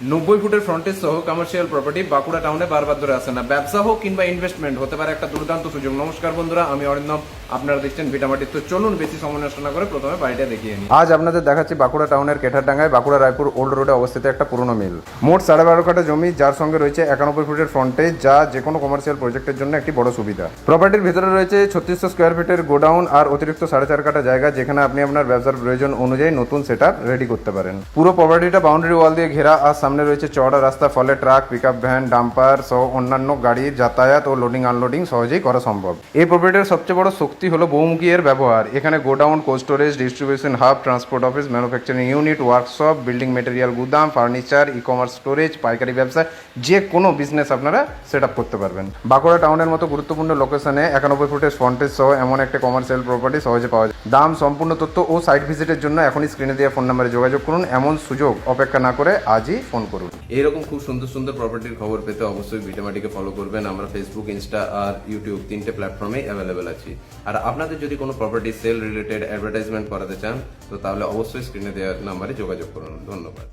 90 ফুটের ফ্রন্টেজ সহ commercial property Bankura টাউনে বারবার ধরে আসে না। ব্যবসা হোক কিংবা ইনভেস্টমেন্ট হতে পারে একটা দুর্দান্ত সুযোগ। নমস্কার বন্ধুরা, আমি অরিন্দম, আপনারা দেখছেন ভিটামাটি। তো চলুন বেশি সময় নষ্ট না করে প্রথমে বাড়িটা দেখিয়ে নিই। আজ আপনাদের দেখাচ্ছি বাঁকুড়া টাউনের কেঠারডাঙ্গায় বাঁকুড়া রায়পুর ওল্ড রোডে অবস্থিত একটা পুরনো মিল। মোট 12.5 কাঠা জমি, যার সঙ্গে রয়েছে 91 ফুটের ফ্রন্টেজ, যা যে কোনো কমার্শিয়াল প্রজেক্টের জন্য একটি বড় সুবিধা। প্রপার্টির ভিতরে রয়েছে 3600 স্কোয়ার ফিটের গোডাউন আর অতিরিক্ত 4.5 কাঠা জায়গা, যেখানে আপনি আপনার ব্যবসার প্রয়োজন অনুযায়ী নতুন সেটআপ রেডি করতে পারেন। পুরো প্রপার্টিটা বাউন্ডারি ওয়াল দিয়ে ঘেরা আর সামনে রয়েছে চওড়া রাস্তা, ফলে ট্রাক, পিকআপ ভ্যান, ডাম্পার সহ অন্যান্য গাড়ির যাতায়াত ও লোডিং আনলোডিং সহজেই করা সম্ভব। এই প্রপার্টির সবচেয়ে বড় শক্তি হলো বহুমুখী এর ব্যবহার। এখানে godown, cold storage, distribution hub, transport office, manufacturing unit, workshop, building material গুদাম, ফার্নিচার, ই কমার্স স্টোরেজ, পাইকারি ব্যবসা, যে কোনো বিজনেস আপনারা সেট আপ করতে পারবেন। বাঁকুড়া টাউনের মতো গুরুত্বপূর্ণ লোকেশনে 91 ফুটের ফ্রন্টেজ সহ এমন একটা কমার্শিয়াল প্রপার্টি সহজে পাওয়া যায়। দাম, সম্পূর্ণ তথ্য ও সাইট ভিজিটের জন্য এখনই স্ক্রিনে দেওয়া ফোন নাম্বারে যোগাযোগ করুন। এমন সুযোগ অপেক্ষা না করে আজই ফোন করুন। এইরকম খুব সুন্দর সুন্দর প্রপার্টির খবর পেতে অবশ্যই ভিটামাটিকে ফলো করবেন। আমরা ফেসবুক, ইনস্টা আর ইউটিউব 3টে প্ল্যাটফর্মে অ্যাভেলেবেল আছি। আর আপনাদের যদি কোনো প্রপার্টি সেল রিলেটেড অ্যাডভার্টাইজমেন্ট করাতে চান, তো তাহলে অবশ্যই স্ক্রিনে দেওয়া নাম্বারে যোগাযোগ করুন। ধন্যবাদ।